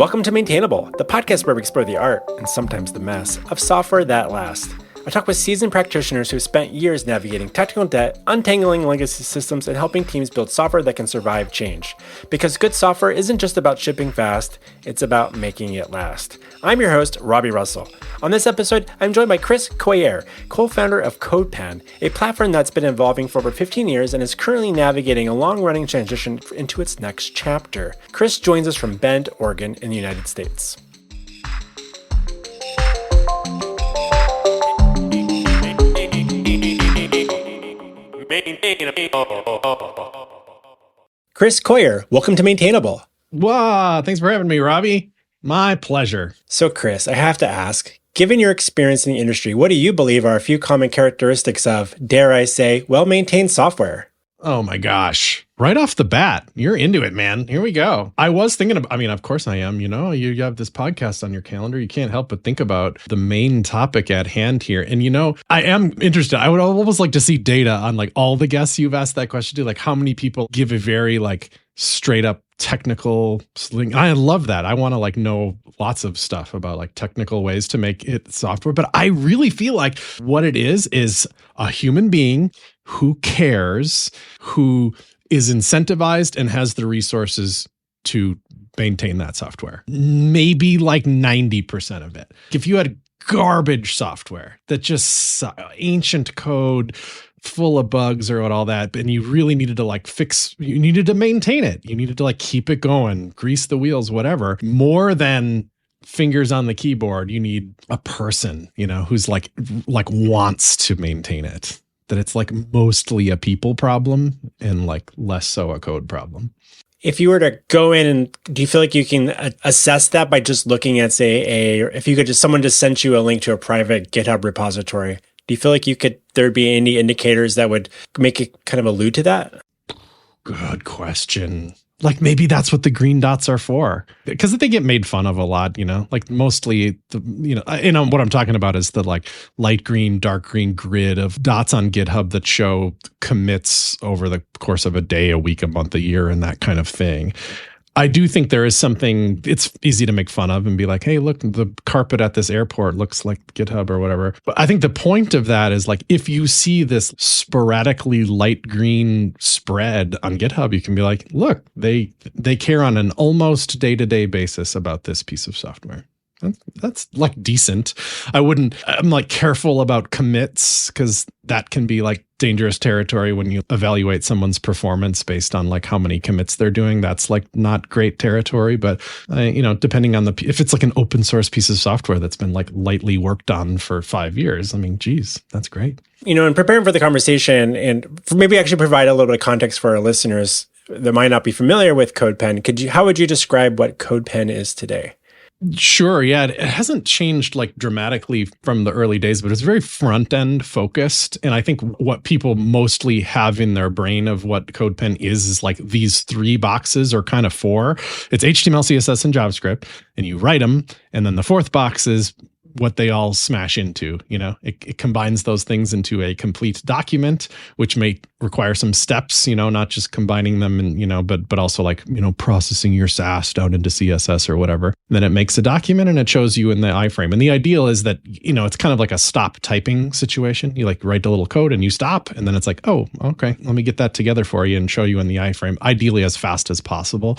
Welcome to Maintainable, the podcast where we explore the art, and sometimes the mess, of software that lasts. I talk with seasoned practitioners who have spent years navigating technical debt, untangling legacy systems, and helping teams build software that can survive change. Because good software isn't just about shipping fast, it's about making it last. I'm your host, Robby Russell. On this episode, I'm joined by Chris Coyier, co-founder of CodePen, a platform that's been evolving for over 15 years and is currently navigating a long-running transition into its next chapter. Chris joins us from Bend, Oregon, in the United States. Chris Coyier, welcome to Maintainable. Wow, thanks for having me, Robby. My pleasure. So, Chris, I have to ask, given your experience in the industry, what do you believe are a few common characteristics of, dare I say, well-maintained software? Oh my gosh. Right off the bat, you're into it, man. Here we go. I was thinking of course I am, you have this podcast on your calendar. You can't help but think about the main topic at hand here. And, I am interested. I would almost like to see data on all the guests you've asked that question to, how many people give a very straight up technical sling. I love that. I want to know lots of stuff about technical ways to make it software. But I really feel like what it is a human being who cares, who is incentivized and has the resources to maintain that software. Maybe 90% of it. If you had garbage software that just ancient code full of bugs or all that, and you really needed to you needed to maintain it. You needed to keep it going, grease the wheels, whatever. More than fingers on the keyboard, you need a person, who's wants to maintain it. That it's mostly a people problem and less so a code problem. If you were to go in, and do you feel like you can assess that by just looking at, say, if you could someone just sent you a link to a private GitHub repository, do you feel like there'd be any indicators that would make it kind of allude to that? Good question. Maybe that's what the green dots are for, because they get made fun of a lot, mostly, what I'm talking about is the light green, dark green grid of dots on GitHub that show commits over the course of a day, a week, a month, a year, and that kind of thing. I do think there is something it's easy to make fun of and be like, hey, look, the carpet at this airport looks like GitHub or whatever. But I think the point of that is if you see this sporadically light green spread on GitHub, you can be like, look, they care on an almost day-to-day basis about this piece of software. That's decent. I'm careful about commits because that can be dangerous territory when you evaluate someone's performance based on how many commits they're doing. That's not great territory, but depending on if it's an open source piece of software that's been lightly worked on for 5 years, geez, that's great. In preparing for the conversation and maybe actually provide a little bit of context for our listeners that might not be familiar with CodePen, how would you describe what CodePen is today? Sure. Yeah. It hasn't changed dramatically from the early days, but it's very front end focused. And I think what people mostly have in their brain of what CodePen is these three boxes or kind of four. It's HTML, CSS, and JavaScript, and you write them. And then the fourth box is what they all smash into. It combines those things into a complete document, which may require some steps, not just combining them and, but also processing your Sass down into CSS or whatever. And then it makes a document and it shows you in the iframe. And the ideal is that, it's kind of like a stop typing situation. You write a little code and you stop, and then it's oh, okay, let me get that together for you and show you in the iframe, ideally as fast as possible.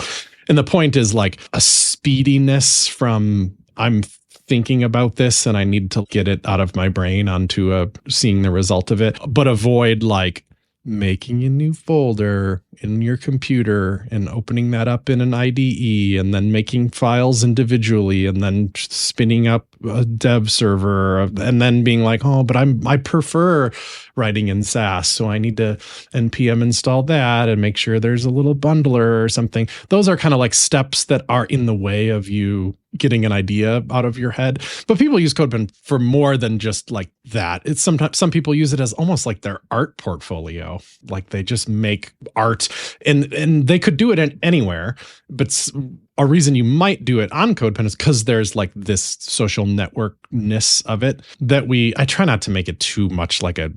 And the point is a speediness from I'm thinking about this and I need to get it out of my brain onto seeing the result of it, but avoid making a new folder in your computer and opening that up in an IDE and then making files individually and then spinning up a dev server and then being but I prefer writing in Sass, so I need to npm install that and make sure there's a little bundler or something. Those are kind of steps that are in the way of you getting an idea out of your head. But people use CodePen for more than just that. It's sometimes some people use it as almost their art portfolio. They just make art art. And they could do it anywhere, but a reason you might do it on CodePen is because there's like this social networkness of it that I try not to make it too much like a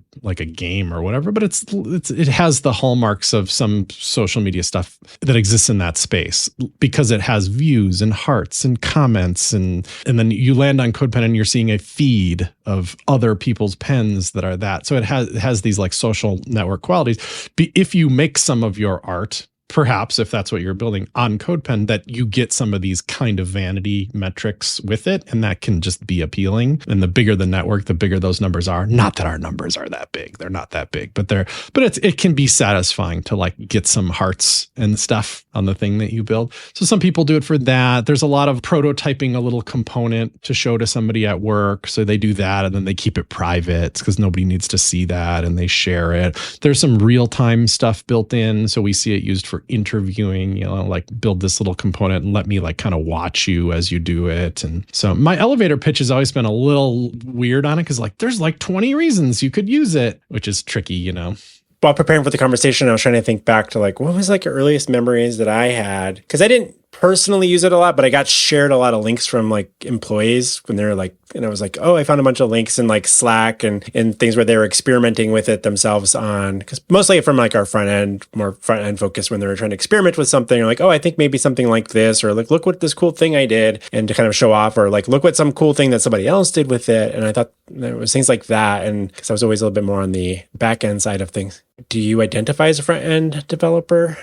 game or whatever, but it has the hallmarks of some social media stuff that exists in that space because it has views and hearts and comments and then you land on CodePen and you're seeing a feed of other people's pens that are that. So it has these like social network qualities. If you make some of your art, perhaps if that's what you're building on CodePen, that you get some of these kind of vanity metrics with it, and that can just be appealing. And the bigger the network, the bigger those numbers are. Not that our numbers are that big; they're not that big, but it can be satisfying to like get some hearts and stuff on the thing that you build. So some people do it for that. There's a lot of prototyping a little component to show to somebody at work, so they do that, and then they keep it private because nobody needs to see that, and they share it. There's some real-time stuff built in, so we see it used for interviewing, like build this little component and let me like kind of watch you as you do it. And so my elevator pitch has always been a little weird on it because like there's like 20 reasons you could use it, which is tricky, While preparing for the conversation, I was trying to think back to like, what was like earliest memories that I had? Because I didn't personally use it a lot, but I got shared a lot of links from like employees when they're like, and I was like, oh, I found a bunch of links in like Slack and things where they were experimenting with it themselves on, because mostly from like our more front end focus when they were trying to experiment with something or like, oh, I think maybe something like this, or like, look what this cool thing I did, and to kind of show off, or like, look what some cool thing that somebody else did with it. And I thought there was things like that. And because I was always a little bit more on the back end side of things. Do you identify as a front end developer?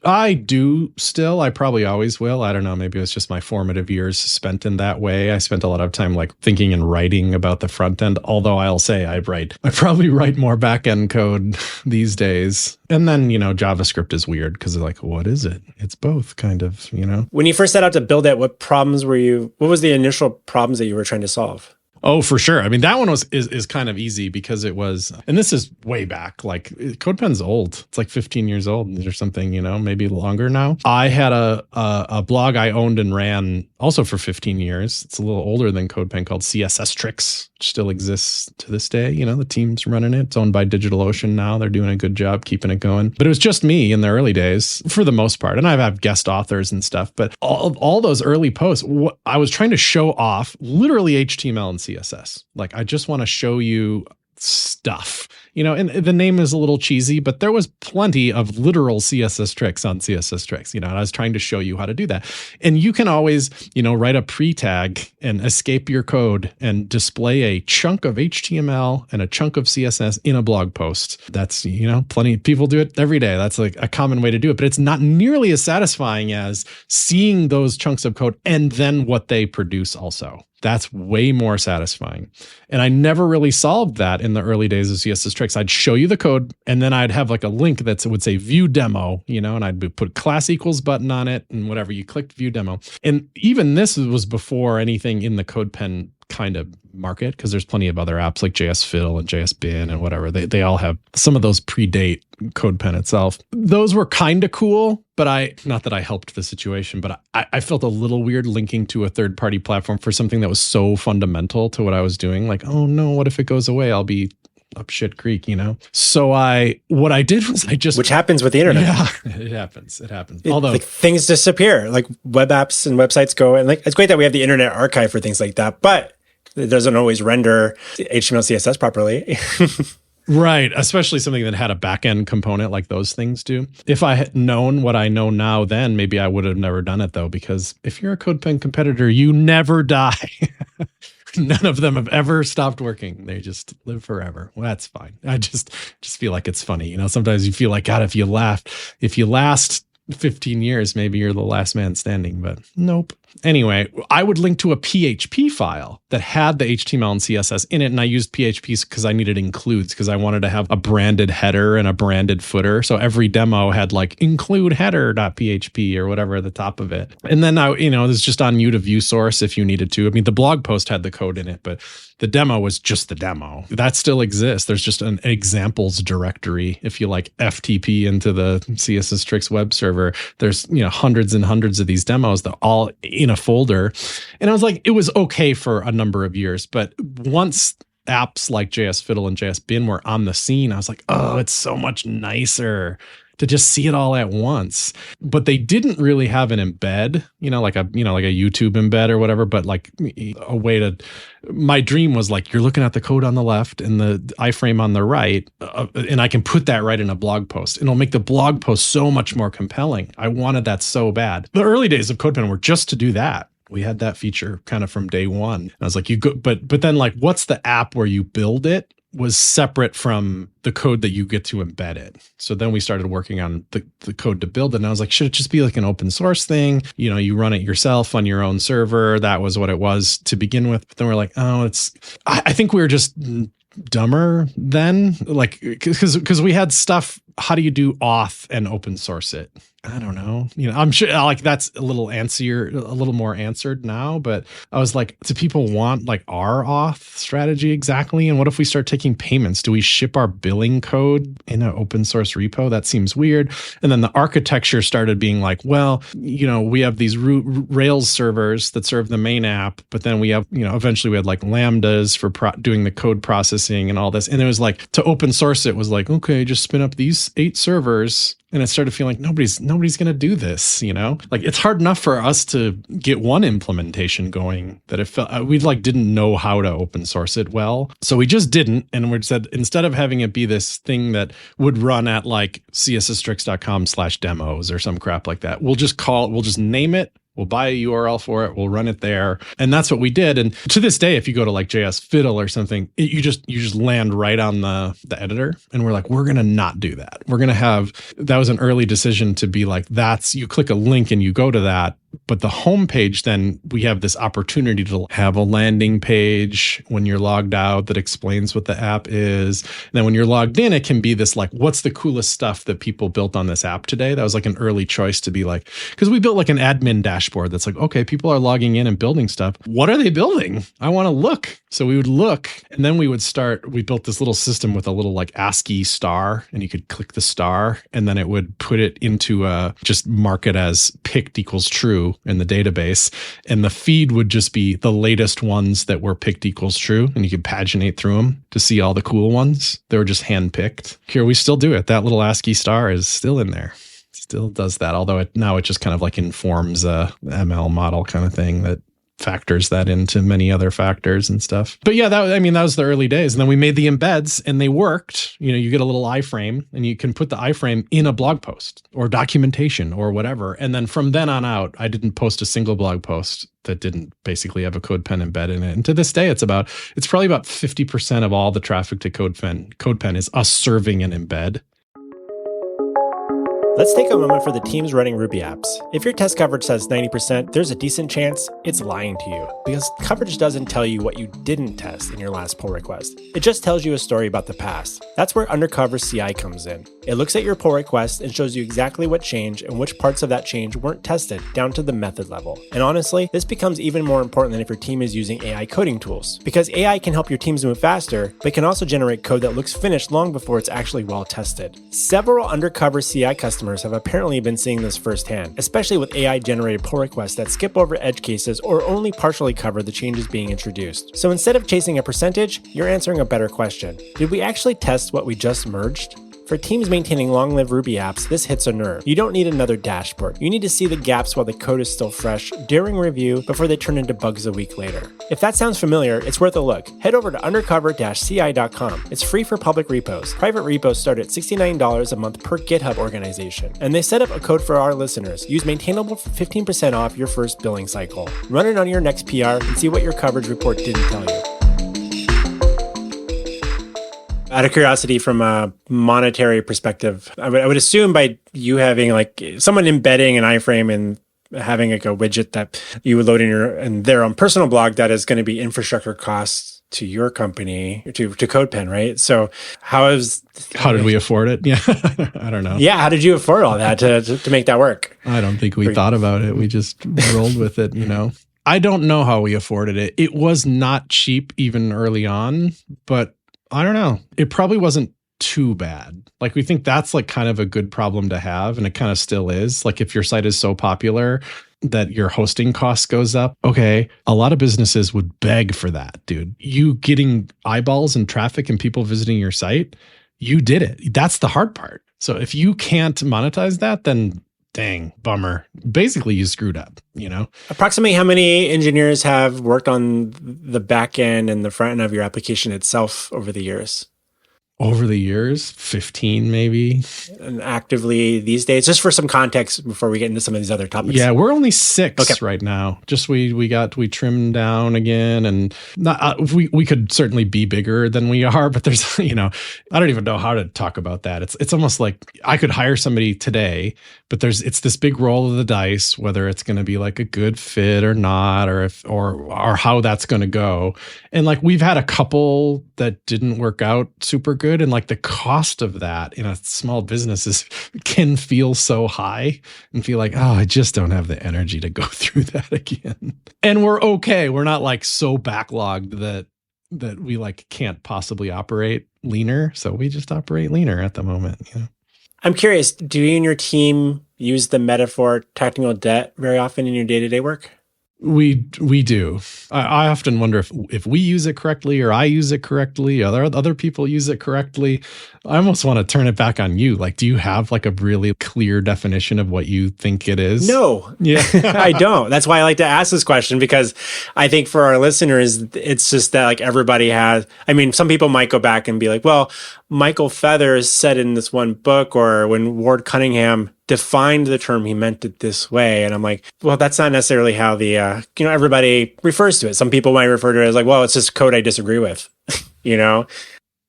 I do still. I probably always will. I don't know. Maybe it was just my formative years spent in that way. I spent a lot of time like thinking and writing about the front end. Although I'll say I probably write more back end code these days. And then, JavaScript is weird because they're like, what is it? It's both kind of, When you first set out to build it, what was the initial problems that you were trying to solve? Oh, for sure. I mean, that one is kind of easy because it was, and this is way back, like CodePen's old. It's like 15 years old or something, maybe longer now. I had a blog I owned and ran also for 15 years. It's a little older than CodePen, called CSS Tricks, which still exists to this day. The team's running it. It's owned by DigitalOcean now. They're doing a good job keeping it going. But it was just me in the early days for the most part. And I have guest authors and stuff. But all those early posts, I was trying to show off literally HTML and CSS. Like, I just want to show you stuff, and the name is a little cheesy, but there was plenty of literal CSS tricks on CSS Tricks, and I was trying to show you how to do that. And you can always, write a pre-tag and escape your code and display a chunk of HTML and a chunk of CSS in a blog post. That's, plenty of people do it every day. That's like a common way to do it, but it's not nearly as satisfying as seeing those chunks of code and then what they produce also. That's way more satisfying. And I never really solved that in the early days of CSS Tricks. I'd show you the code, and then I'd have like a link that would say view demo, and I'd put class equals button on it and whatever. You clicked view demo. And even this was before anything in the CodePen kind of market, because there's plenty of other apps like JSFill and JSBin and whatever. They all have, some of those predate CodePen itself. Those were kind of cool, but not that I helped the situation, but I felt a little weird linking to a third-party platform for something that was so fundamental to what I was doing. Like, oh no, what if it goes away? I'll be up shit creek, So what I did was which happens with the internet. Yeah, it happens. Although like, things disappear, like web apps and websites go, and like, it's great that we have the Internet Archive for things like that, but it doesn't always render HTML, CSS properly. Right, especially something that had a back-end component like those things do. If I had known what I know now then, maybe I would have never done it though, because if you're a CodePen competitor, you never die. None of them have ever stopped working. They just live forever. Well, that's fine. I just feel like it's funny. Sometimes you feel like, God, if you last 15 years, maybe you're the last man standing, but nope. Anyway, I would link to a PHP file that had the HTML and CSS in it, and I used PHP because I needed includes, because I wanted to have a branded header and a branded footer. So every demo had like include header.php or whatever at the top of it. And then it was just on you to view source if you needed to. I mean, the blog post had the code in it, but the demo was just the demo. That still exists. There's just an examples directory. If you like FTP into the CSS Tricks web server, there's hundreds and hundreds of these demos that all in a folder. And I was like, it was okay for a number of years, but once apps like JSFiddle and JSBin were on the scene, I was like, oh, it's so much nicer to just see it all at once. But they didn't really have an embed, like a YouTube embed or whatever, but like a way to, my dream was like, you're looking at the code on the left and the iframe on the right, and I can put that right in a blog post, and it'll make the blog post so much more compelling. I wanted that so bad. The early days of CodePen were just to do that. We had that feature kind of from day one. And I was like, but then like, what's the app where you build it was separate from the code that you get to embed it. So then we started working on the code to build it. And I was like, should it just be like an open source thing? You run it yourself on your own server. That was what it was to begin with. But then we're like, I think we were just dumber then, like, because we had stuff. How do you do auth and open source it? I don't know. I'm sure like that's a little more answered now, but I was like, do people want like our auth strategy exactly? And what if we start taking payments? Do we ship our billing code in an open source repo? That seems weird. And then the architecture started being like, well, we have these Rails servers that serve the main app, but then we have, eventually we had like Lambdas for doing the code processing and all this. And it was like, to open source it was like, okay, just spin up these 8 servers. And it started feeling like nobody's going to do this, Like it's hard enough for us to get one implementation going that it felt we like didn't know how to open source it well. So we just didn't. And we said, instead of having it be this thing that would run at like csstrix.com/demos or some crap like that, we'll just name it. We'll buy a URL for it. We'll run it there. And that's what we did. And to this day, if you go to like JS Fiddle or something, you just land right on the editor. And we're like, we're going to not do that. We're going to that was an early decision to be like, you click a link and you go to that. But the homepage, then we have this opportunity to have a landing page when you're logged out that explains what the app is. And then when you're logged in, it can be this like, what's the coolest stuff that people built on this app today? That was like an early choice to be like, because we built like an admin dashboard that's like, okay, people are logging in and building stuff. What are they building? I want to look. So we would look, and then we built this little system with a little like ASCII star, and you could click the star, and then it would put it into just mark it as picked equals true in the database, and the feed would just be the latest ones that were picked equals true, and you could paginate through them to see all the cool ones. They were just handpicked. Here we still do it. That little ASCII star is still in there. Still does that, although now it just kind of like informs a ML model kind of thing that factors that into many other factors and stuff. But yeah, that was the early days. And then we made the embeds and they worked. You get a little iframe and you can put the iframe in a blog post or documentation or whatever. And then from then on out, I didn't post a single blog post that didn't basically have a CodePen embed in it. And to this day, it's probably about 50% of all the traffic to CodePen is us serving an embed. Let's take a moment for the teams running Ruby apps. If your test coverage says 90%, there's a decent chance it's lying to you, because coverage doesn't tell you what you didn't test in your last pull request. It just tells you a story about the past. That's where Undercover CI comes in. It looks at your pull request and shows you exactly what changed and which parts of that change weren't tested, down to the method level. And honestly, this becomes even more important than if your team is using AI coding tools, because AI can help your teams move faster, but can also generate code that looks finished long before it's actually well tested. Several Undercover CI customers have apparently been seeing this firsthand, especially with AI-generated pull requests that skip over edge cases or only partially cover the changes being introduced. So instead of chasing a percentage, you're answering a better question. Did we actually test what we just merged? For teams maintaining long-lived Ruby apps, this hits a nerve. You don't need another dashboard. You need to see the gaps while the code is still fresh during review before they turn into bugs a week later. If that sounds familiar, it's worth a look. Head over to undercover-ci.com. It's free for public repos. Private repos start at $69 a month per GitHub organization. And they set up a code for our listeners. Use Maintainable for 15% off your first billing cycle. Run it on your next PR and see what your coverage report didn't tell you. Out of curiosity, from a monetary perspective, I would assume by you having like someone embedding an iframe and having like a widget that you would load in their own personal blog, that is going to be infrastructure costs to your company, to CodePen, right? So how did we afford it? Yeah, I don't know. Yeah, how did you afford all that to make that work? I don't think we thought about it. We just rolled with it, I don't know how we afforded it. It was not cheap even early on, but I don't know. It probably wasn't too bad. Like, we think that's like kind of a good problem to have, and it kind of still is. Like, if your site is so popular that your hosting cost goes up, okay, a lot of businesses would beg for that, dude. You getting eyeballs and traffic and people visiting your site, you did it. That's the hard part. So if you can't monetize that, then dang, bummer. Basically, you screwed up, Approximately how many engineers have worked on the back end and the front end of your application itself over the years? Over the years, 15 maybe. And actively these days, just for some context before we get into some of these other topics. Yeah, we're only 6 right now. Just we trimmed down again, and not we could certainly be bigger than we are, but there's I don't even know how to talk about that. It's almost like I could hire somebody today, but it's this big roll of the dice whether it's going to be like a good fit or not, or how that's going to go. And like we've had a couple that didn't work out super good, and like the cost of that in a small business can feel so high and feel like, oh, I just don't have the energy to go through that again. And we're okay. We're not like so backlogged that we like can't possibly operate leaner. So we just operate leaner at the moment. I'm curious, do you and your team use the metaphor technical debt very often in your day-to-day work? We do. I often wonder if we use it correctly, or I use it correctly, other people use it correctly. I almost want to turn it back on you. Like, do you have like a really clear definition of what you think it is? No, I don't. That's why I like to ask this question, because I think for our listeners, it's just that like everybody has, some people might go back and be like, well, Michael Feathers said in this one book, or when Ward Cunningham defined the term, he meant it this way. And I'm like, well, that's not necessarily how the, everybody refers to it. Some people might refer to it as like, well, it's just code I disagree with,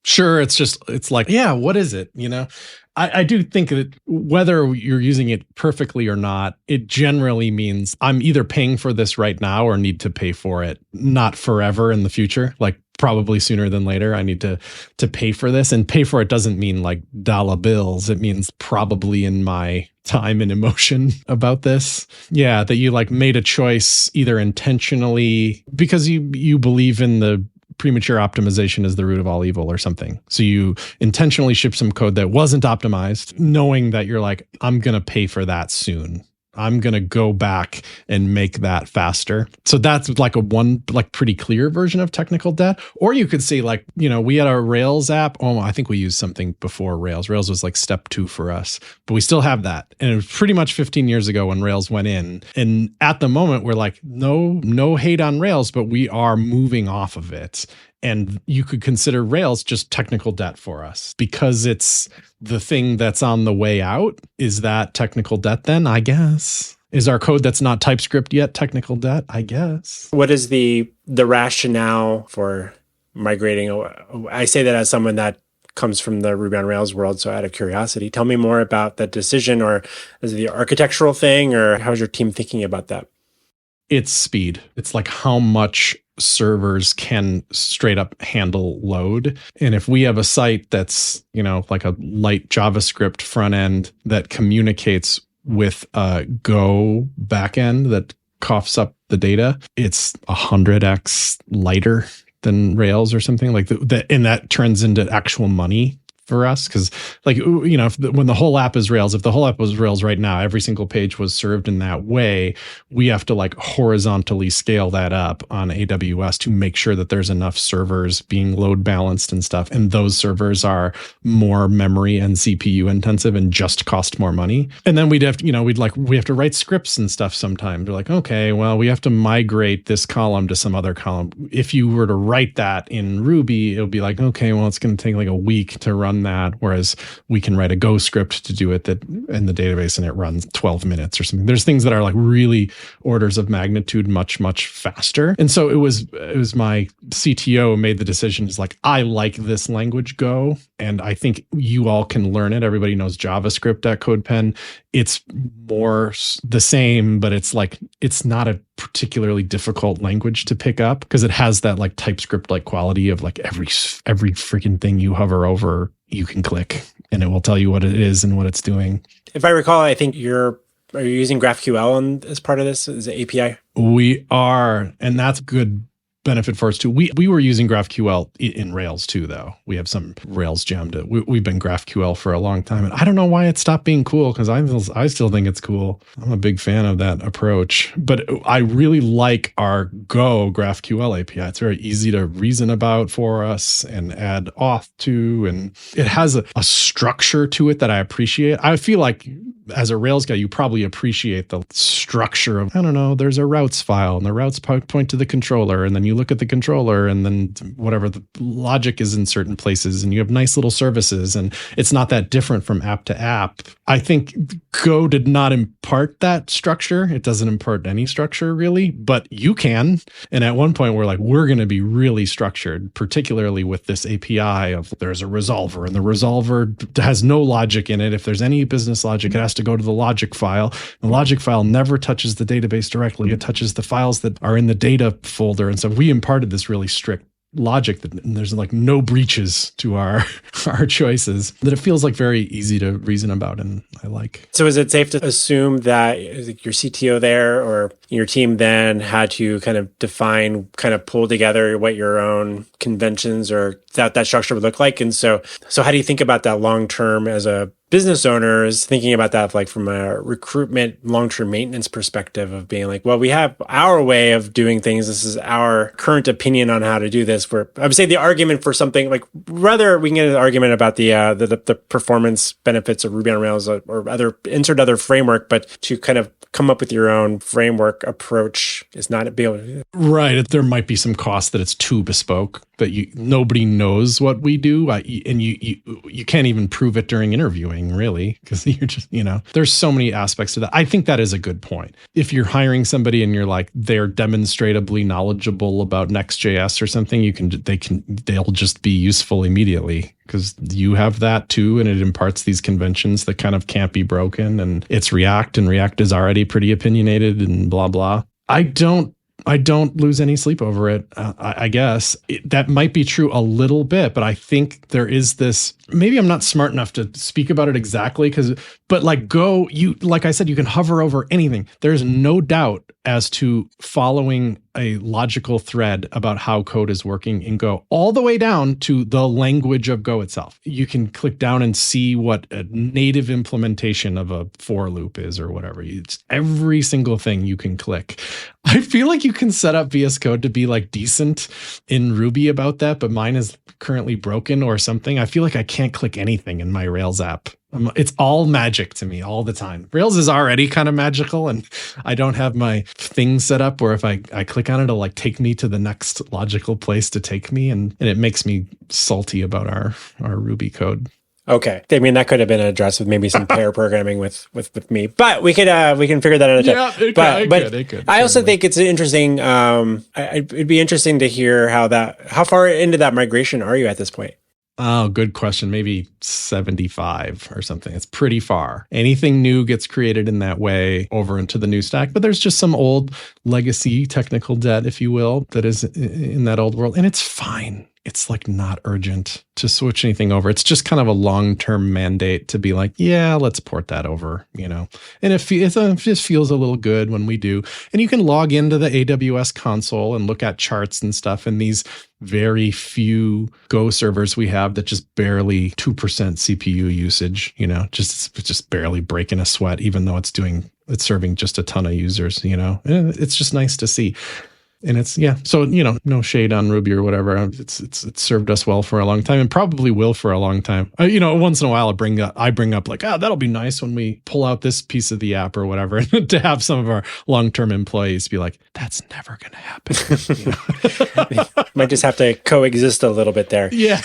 Sure. It's like, yeah, what is it? I do think that whether you're using it perfectly or not, it generally means I'm either paying for this right now or need to pay for it, not forever in the future. Like probably sooner than later, I need to pay for this. And pay for it doesn't mean like dollar bills. It means probably in my time and emotion about this. Yeah, that you like made a choice either intentionally because you believe in the premature optimization is the root of all evil or something. So you intentionally ship some code that wasn't optimized, knowing that you're like, I'm going to pay for that soon. I'm going to go back and make that faster. So that's like a pretty clear version of technical debt. Or you could say like, we had our Rails app. Oh, I think we used something before Rails. Rails was like step 2 for us, but we still have that. And it was pretty much 15 years ago when Rails went in. And at the moment we're like, no hate on Rails, but we are moving off of it. And you could consider Rails just technical debt for us because it's the thing that's on the way out. Is that technical debt then? I guess. Is our code that's not TypeScript yet technical debt? I guess. What is the rationale for migrating? I say that as someone that comes from the Ruby on Rails world, so out of curiosity, tell me more about that decision, or is it the architectural thing, or how's your team thinking about that? It's speed. It's like how much servers can straight up handle load. And if we have a site that's, like a light JavaScript front end that communicates with a Go backend that coughs up the data, it's 100x lighter than Rails or something like that. And that turns into actual money for us. Because like, when the whole app is Rails, if the whole app was Rails right now, every single page was served in that way, we have to like horizontally scale that up on AWS to make sure that there's enough servers being load balanced and stuff. And those servers are more memory and CPU intensive and just cost more money. And then we have to write scripts and stuff sometimes. We're like, okay, well, we have to migrate this column to some other column. If you were to write that in Ruby, it would be like, okay, well, it's going to take like a week to run that, whereas we can write a Go script to do it that in the database and it runs 12 minutes or something. There's things that are like really orders of magnitude much faster. And so it was my CTO made the decision, is like, I like this language Go, and I think you all can learn it. Everybody knows JavaScript at CodePen. It's more the same, but it's like, it's not a particularly difficult language to pick up because it has that like TypeScript like quality of like every freaking thing you hover over, you can click and it will tell you what it is and what it's doing. If I recall, I think are you using GraphQL as part of this as an API? We are, and that's good benefit for us too. We were using GraphQL in Rails too, though. We have some Rails gemmed. We've been GraphQL for a long time, and I don't know why it stopped being cool, because I still think it's cool. I'm a big fan of that approach, but I really like our Go GraphQL API. It's very easy to reason about for us and add auth to, and it has a structure to it that I appreciate. I feel like as a Rails guy, you probably appreciate the structure of, I don't know, there's a routes file and the routes point to the controller, and then you look at the controller, and then whatever the logic is in certain places, and you have nice little services, and it's not that different from app to app. I think Go did not impart that structure. It doesn't impart any structure really, but you can. And at one point we're like, we're going to be really structured, particularly with this API of there's a resolver, and the resolver has no logic in it. If there's any business logic, it has to go to the logic file. The logic file never touches the database directly. It touches the files that are in the data folder. And so we imparted this really strict logic that there's like no breaches to our choices, that it feels like very easy to reason about, and I like. So is it safe to assume that your CTO there or your team then had to kind of define, kind of pull together what your own conventions or that structure would look like? And so how do you think about that long term as a business owner, is thinking about that like from a recruitment, long-term maintenance perspective of being like, well, we have our way of doing things. This is our current opinion on how to do this. Where I would say the argument for something like, rather we can get an argument about the performance benefits of Ruby on Rails or other framework, but to kind of come up with your own framework approach is not be able to do that. Right. There might be some cost that it's too bespoke, that nobody knows what we do, and you can't even prove it during interviewing, really, because you're just, there's so many aspects to that. I think that is a good point. If you're hiring somebody and you're like, they're demonstrably knowledgeable about Next.js or something, they'll just be useful immediately, because you have that too, and it imparts these conventions that kind of can't be broken, and it's React, and React is already pretty opinionated and blah, blah. I don't lose any sleep over it. I guess that might be true a little bit, but I think there is this, maybe I'm not smart enough to speak about it exactly, but like Go, like I said, you can hover over anything. There's no doubt as to following a logical thread about how code is working in Go, all the way down to the language of Go itself. You can click down and see what a native implementation of a for loop is or whatever. It's every single thing you can click. I feel like you can set up VS Code to be like decent in Ruby about that, but mine is currently broken or something. I feel like I can't click anything in my Rails app. It's all magic to me all the time. Rails is already kind of magical, and I don't have my thing set up where if I click on it, it'll like take me to the next logical place to take me, and it makes me salty about our Ruby code. Okay. I mean, that could have been addressed with maybe some pair programming with me, but we can figure that out. Yeah, it could. I also think it's interesting. It'd be interesting to hear how far into that migration are you at this point? Oh, good question. Maybe 75 or something. It's pretty far. Anything new gets created in that way over into the new stack, but there's just some old legacy technical debt, if you will, that is in that old world, and it's fine. It's like not urgent to switch anything over. It's just kind of a long-term mandate to be like, yeah, let's port that over, And it just feels a little good when we do. And you can log into the AWS console and look at charts and stuff. And these very few servers we have that just barely 2% CPU usage, just barely breaking a sweat, even though it's serving just a ton of users, It's just nice to see. And it's, so, no shade on Ruby or whatever. It's served us well for a long time, and probably will for a long time. Once in a while I bring up like, that'll be nice when we pull out this piece of the app or whatever, and to have some of our long-term employees be like, that's never going to happen. Might just have to coexist a little bit there. Yeah.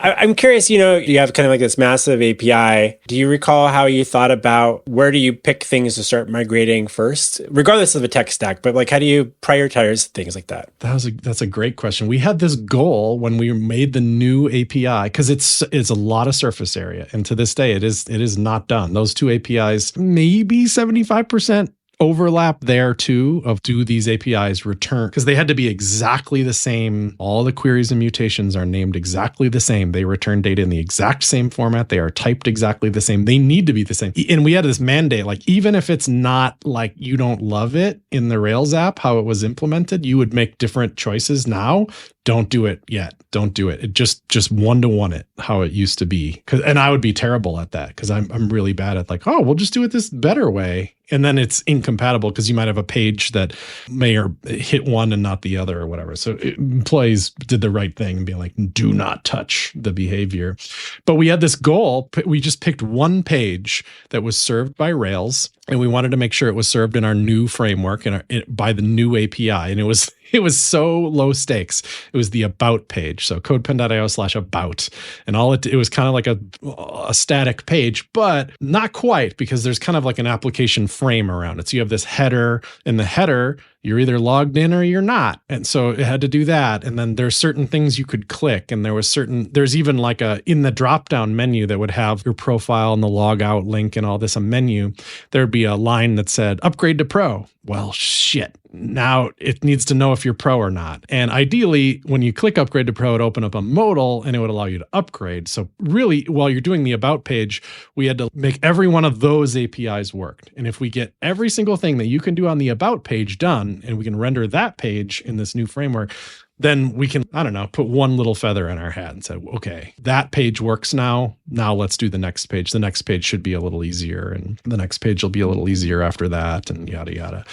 I'm curious, you have kind of like this massive API. Do you recall how you thought about where do you pick things to start migrating first, regardless of the tech stack, but like how do you prioritize things like that? That's a great question. We had this goal when we made the new API, because it's a lot of surface area, and to this day it is not done. Those two APIs, maybe 75% overlap there too of do these APIs return, because they had to be exactly the same. All the queries and mutations are named exactly the same. They return data in the exact same format. They are typed exactly the same. They need to be the same. And we had this mandate, like even if it's not like you don't love it in the Rails app, how it was implemented, you would make different choices now. Don't do it yet. Don't do it. It just one-to-one it how it used to be. And I would be terrible at that because I'm really bad at like, oh, we'll just do it this better way. And then it's incompatible because you might have a page that may or hit one and not the other or whatever. So employees did the right thing and be like, do not touch the behavior. But we had this goal. We just picked one page that was served by Rails, and we wanted to make sure it was served in our new framework and by the new API. And it was so low stakes. It was the about page. So codepen.io/about. And it was kind of like a static page, but not quite, because there's kind of like an application frame around it. So you have this header, and the header, you're either logged in or you're not. And so it had to do that. And then there's certain things you could click. And there's even like in the drop-down menu that would have your profile and the log out link and all this, a menu, there'd be a line that said, upgrade to pro. Well, shit. Now it needs to know if you're pro or not. And ideally, when you click upgrade to pro, it open up a modal and it would allow you to upgrade. So really, while you're doing the about page, we had to make every one of those APIs work. And if we get every single thing that you can do on the about page done, and we can render that page in this new framework, then we can, I don't know, put one little feather in our hat and say, okay, that page works now. Now let's do the next page. The next page should be a little easier, and the next page will be a little easier after that, and yada, yada.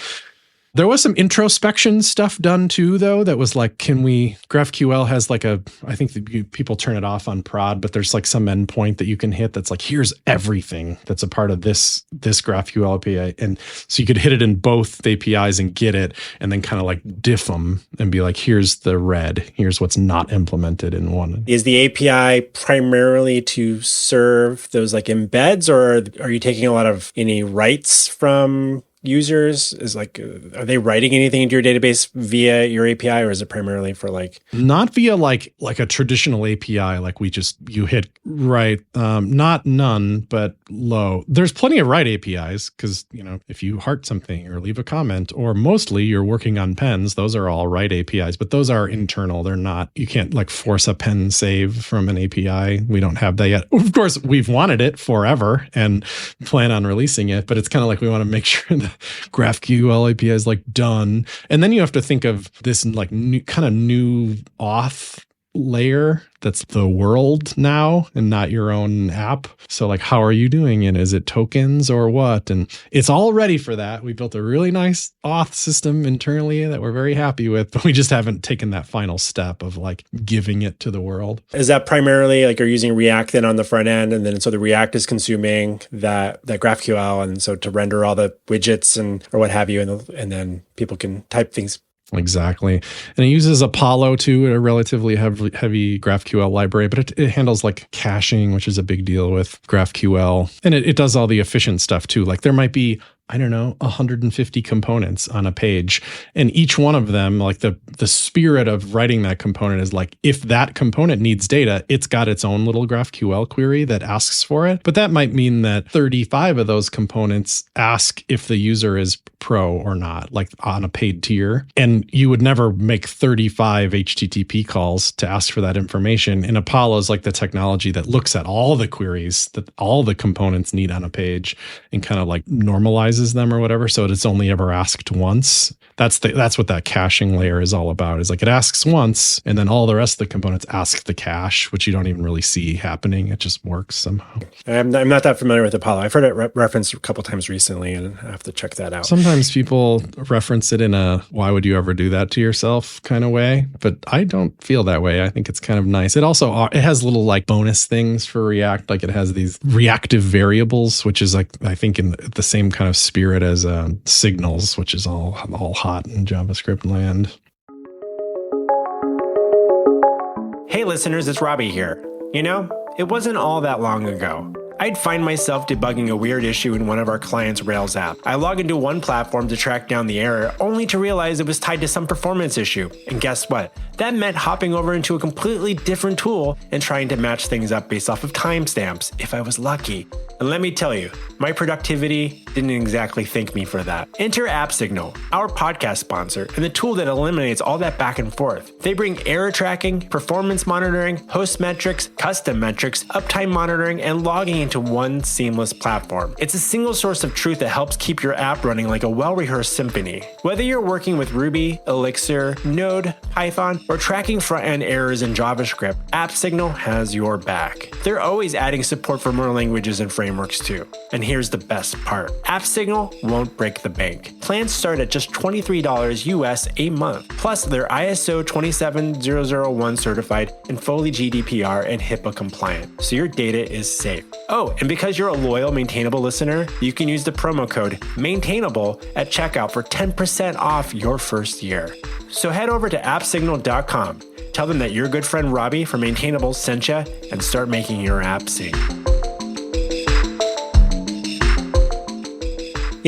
There was some introspection stuff done too, though, that was like, GraphQL has like I think people turn it off on prod, but there's like some endpoint that you can hit that's like, here's everything that's a part of this GraphQL API. And so you could hit it in both APIs and get it, and then kind of like diff them and be like, here's the red, here's what's not implemented in one. Is the API primarily to serve those like embeds, or are you taking a lot of any writes from users? Are they writing anything into your database via your API, or is it primarily for like not via like a traditional API, like you hit write, not none, but low. There's plenty of write APIs because, if you heart something or leave a comment, or mostly you're working on pens, those are all write APIs, but those are internal. They're not, you can't like force a pen save from an API. We don't have that yet. Of course, we've wanted it forever and plan on releasing it, but it's kind of like we want to make sure that GraphQL API is like done. And then you have to think of this like new auth layer that's the world now and not your own app. So like, how are you doing it? Is it tokens or what? And it's all ready for that. We built a really nice auth system internally that we're very happy with, but we just haven't taken that final step of like giving it to the world. Is that primarily like you're using React then on the front end, and then so the React is consuming that GraphQL, and so to render all the widgets or what have you, and then people can type things. Exactly. And it uses Apollo too, a relatively heavy GraphQL library, but it handles like caching, which is a big deal with GraphQL. And it does all the efficient stuff too. Like there might be, 150 components on a page. And each one of them, like the spirit of writing that component is like, if that component needs data, it's got its own little GraphQL query that asks for it. But that might mean that 35 of those components ask if the user is pro or not, like on a paid tier. And you would never make 35 HTTP calls to ask for that information. And Apollo is like the technology that looks at all the queries that all the components need on a page and kind of like normalizes them or whatever, so it's only ever asked once. That's what that caching layer is all about. Is like it asks once, and then all the rest of the components ask the cache, which you don't even really see happening. It just works somehow. I'm not that familiar with Apollo. I've heard it referenced a couple times recently, and I have to check that out. Sometimes people reference it in a "why would you ever do that to yourself" kind of way, but I don't feel that way. I think it's kind of nice. It has little like bonus things for React, like it has these reactive variables, which is like I think in the same kind of spirit as signals, which is all hot in JavaScript land. Hey listeners, it's Robby here. It wasn't all that long ago. I'd find myself debugging a weird issue in one of our clients' Rails app. I log into one platform to track down the error, only to realize it was tied to some performance issue. And guess what? That meant hopping over into a completely different tool and trying to match things up based off of timestamps, if I was lucky. And let me tell you, my productivity didn't exactly thank me for that. Enter AppSignal, our podcast sponsor, and the tool that eliminates all that back and forth. They bring error tracking, performance monitoring, host metrics, custom metrics, uptime monitoring, and logging into one seamless platform. It's a single source of truth that helps keep your app running like a well-rehearsed symphony. Whether you're working with Ruby, Elixir, Node, Python, or tracking front-end errors in JavaScript, AppSignal has your back. They're always adding support for more languages and frameworks too. And here's the best part. AppSignal won't break the bank. Plans start at just $23 US a month. Plus, they're ISO 27001 certified and fully GDPR and HIPAA compliant, so your data is safe. Oh, and because you're a loyal Maintainable listener, you can use the promo code MAINTAINABLE at checkout for 10% off your first year. So head over to appsignal.com. Tell them that your good friend Robby from Maintainable sent you and start making your app sing.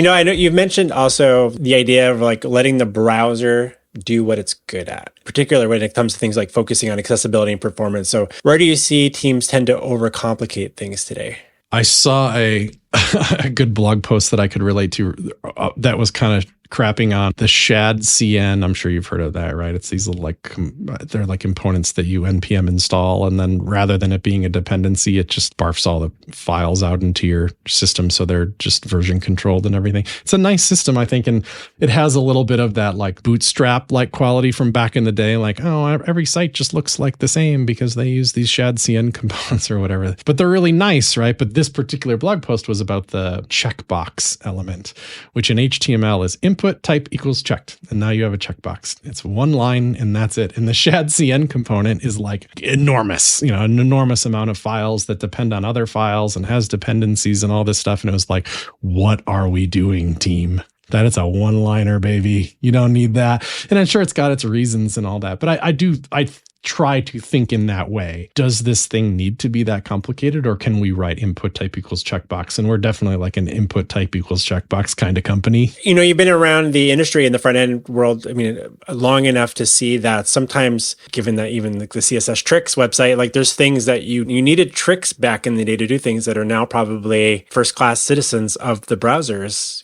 I know you've mentioned also the idea of like letting the browser do what it's good at, particularly when it comes to things like focusing on accessibility and performance. So where do you see teams tend to overcomplicate things today? I saw a good blog post that I could relate to that was kind of crapping on the shad CN. I'm sure you've heard of that, right? It's these little they're like components that you npm install, and then rather than it being a dependency, it just barfs all the files out into your system, so they're just version controlled and everything. It's a nice system, I think, and it has a little bit of that like bootstrap like quality from back in the day, like, oh, every site just looks like the same because they use these shad CN components or whatever. But they're really nice, right? But this particular blog post was about the checkbox element, which in HTML is input type equals checked. And now you have a checkbox. It's one line and that's it. And the shad CN component is like enormous, an enormous amount of files that depend on other files and has dependencies and all this stuff. And it was like, what are we doing, team? That it's a one-liner, baby. You don't need that. And I'm sure it's got its reasons and all that. But I try to think in that way. Does this thing need to be that complicated, or can we write input type equals checkbox? And we're definitely like an input type equals checkbox kind of company. You've been around the industry in the front end world, long enough to see that sometimes, given that even like the CSS tricks website, like there's things that you needed tricks back in the day to do things that are now probably first class citizens of the browsers.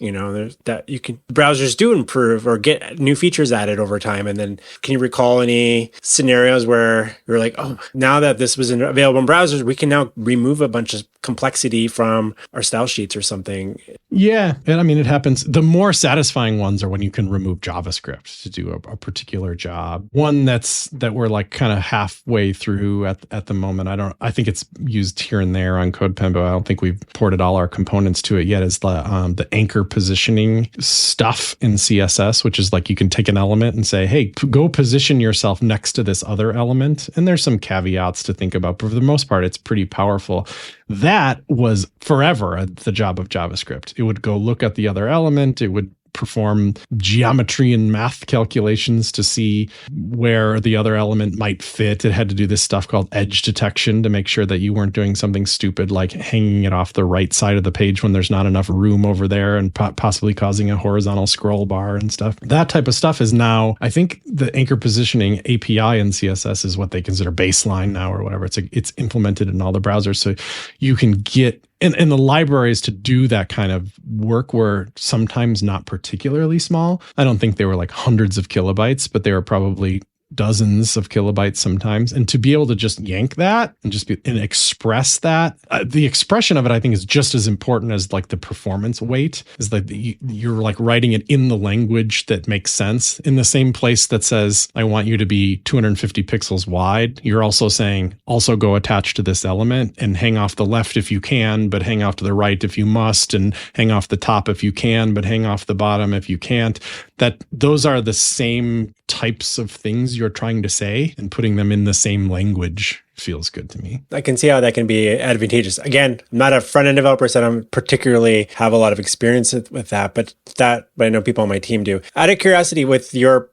Browsers do improve or get new features added over time. And then can you recall any scenarios where you're like, oh, now that this was available in browsers, we can now remove a bunch of complexity from our style sheets or something? Yeah. And it happens. The more satisfying ones are when you can remove JavaScript to do a particular job. One that we're like kind of halfway through at the moment. I think it's used here and there on CodePen, but I don't think we've ported all our components to it yet, is the anchor positioning stuff in CSS, which is like you can take an element and say, hey, go position yourself next to this other element. And there's some caveats to think about, but for the most part, it's pretty powerful. That was forever the job of JavaScript. It would go look at the other element. It would perform geometry and math calculations to see where the other element might fit. It had to do this stuff called edge detection to make sure that you weren't doing something stupid like hanging it off the right side of the page when there's not enough room over there and possibly causing a horizontal scroll bar and stuff. That type of stuff is now, I think the anchor positioning API in CSS is what they consider baseline now or whatever. It's implemented in all the browsers. So you can get and the libraries to do that kind of work were sometimes not particularly small. I don't think they were like hundreds of kilobytes, but they were probably dozens of kilobytes sometimes. And to be able to just yank that and and express that, the expression of it, I think, is just as important as like the performance weight, is that you're like writing it in the language that makes sense. In the same place that says, I want you to be 250 pixels wide, you're also saying, also go attach to this element and hang off the left if you can, but hang off to the right if you must, and hang off the top if you can, but hang off the bottom if you can't. That those are the same types of things is you're trying to say and putting them in the same language feels good to me. I can see how that can be advantageous. Again, I'm not a front-end developer, so I don't particularly have a lot of experience with that, but I know people on my team do. Out of curiosity, with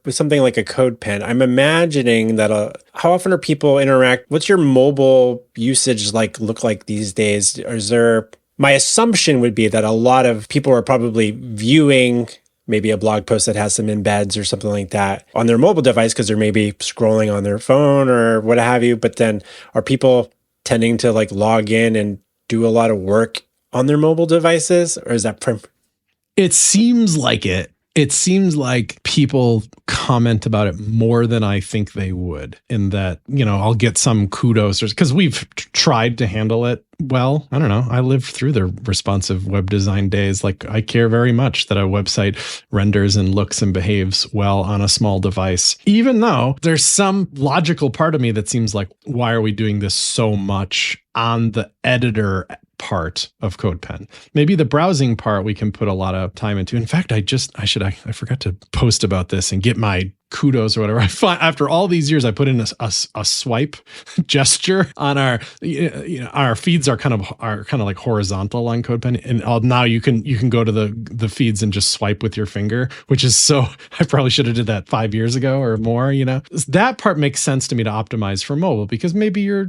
something like a CodePen, I'm imagining that how often are people interact? What's your mobile usage look like these days? My assumption would be that a lot of people are probably viewing maybe a blog post that has some embeds or something like that on their mobile device because they're maybe scrolling on their phone or what have you. But then are people tending to log in and do a lot of work on their mobile devices? Or is that... It seems like it. It seems like people comment about it more than I think they would, in that, I'll get some kudos because we've tried to handle it well. I don't know. I lived through the responsive web design days. I care very much that a website renders and looks and behaves well on a small device, even though there's some logical part of me that seems like, why are we doing this so much on the editor part of CodePen? Maybe the browsing part we can put a lot of time into. In fact, I forgot to post about this and get my kudos or whatever. After all these years, I put in a swipe gesture on our feeds are kind of like horizontal on CodePen, and now you can go to the feeds and just swipe with your finger, which is so. I probably should have did that 5 years ago or more. That part makes sense to me to optimize for mobile, because maybe you're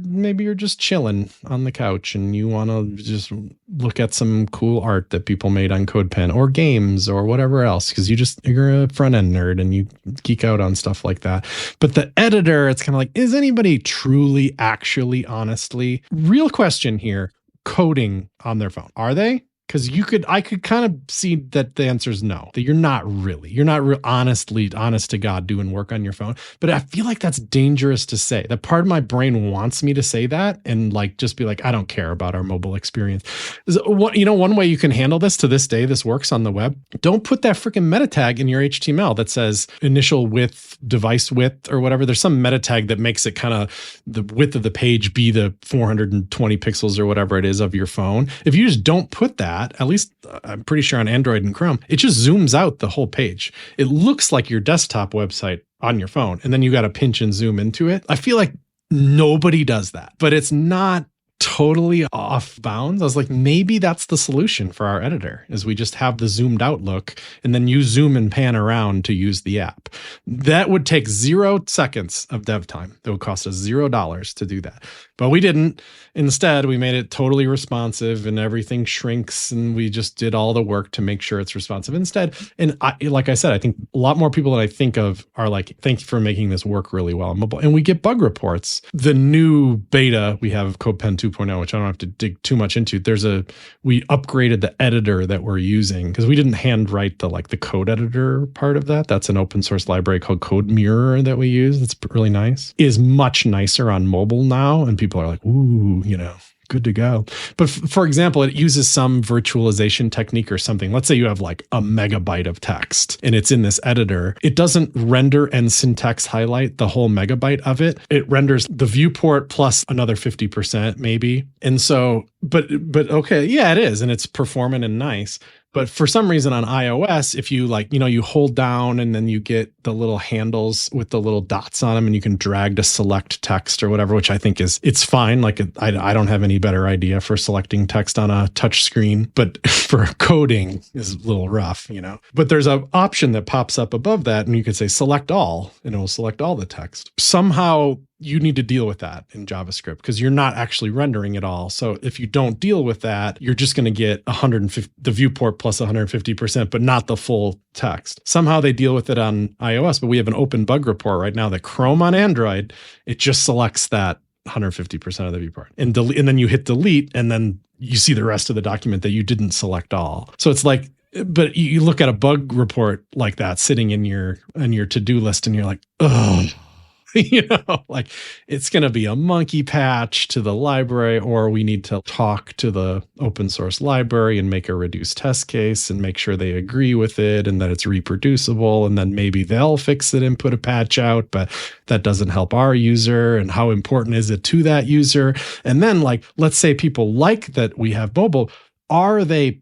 just chilling on the couch and you want to just look at some cool art that people made on CodePen or games or whatever else, because you're a front end nerd and you geek out on stuff like that. But the editor, it's kind of like, is anybody truly, actually, honestly, real question here, coding on their phone? Are they? Because I could kind of see that the answer is no, that you're not honest to God doing work on your phone. But I feel like that's dangerous to say. That part of my brain wants me to say that and just be like, I don't care about our mobile experience. One way you can handle this, to this day, this works on the web. Don't put that freaking meta tag in your HTML that says initial width, device width, or whatever. There's some meta tag that makes it kind of the width of the page be the 420 pixels or whatever it is of your phone. If you just don't put that, at least I'm pretty sure on Android and Chrome, it just zooms out the whole page. It looks like your desktop website on your phone, and then you got to pinch and zoom into it. I feel like nobody does that, but it's not totally off bounds. I was like, maybe that's the solution for our editor, is we just have the zoomed out look, and then you zoom and pan around to use the app. That would take 0 seconds of dev time. That would cost us $0 to do that. But we didn't. Instead, we made it totally responsive, and everything shrinks, and we just did all the work to make sure it's responsive instead. And like I said, I think a lot more people that I think of are like, thank you for making this work really well on mobile. And we get bug reports. The new beta we have, CodePen 2.0, which I don't have to dig too much into. We upgraded the editor that we're using, because we didn't handwrite the code editor part of that. That's an open source library called Code Mirror that we use. That's really nice. Is much nicer on mobile now, and people are like, ooh, good to go. But for example, it uses some virtualization technique or something. Let's say you have a megabyte of text and it's in this editor. It doesn't render and syntax highlight the whole megabyte of it. It renders the viewport plus another 50% maybe. And so, but okay, yeah, it is. And it's performant and nice. But for some reason on iOS, if you you hold down and then you get the little handles with the little dots on them and you can drag to select text or whatever, which I think it's fine. I don't have any better idea for selecting text on a touch screen, but for coding is a little rough, But there's an option that pops up above that, and you could say select all, and it will select all the text. Somehow you need to deal with that in JavaScript, because you're not actually rendering it all. So if you don't deal with that, you're just going to get the viewport plus 150%, but not the full text. Somehow they deal with it on iOS, but we have an open bug report right now that Chrome on Android, it just selects that 150% of the viewport, and then you hit delete, and then you see the rest of the document that you didn't select all. So it's like, but you look at a bug report like that sitting in your to-do list, and you're like, oh. It's going to be a monkey patch to the library, or we need to talk to the open source library and make a reduced test case and make sure they agree with it and that it's reproducible. And then maybe they'll fix it and put a patch out, but that doesn't help our user. And how important is it to that user? And then let's say people like that we have mobile. Are they,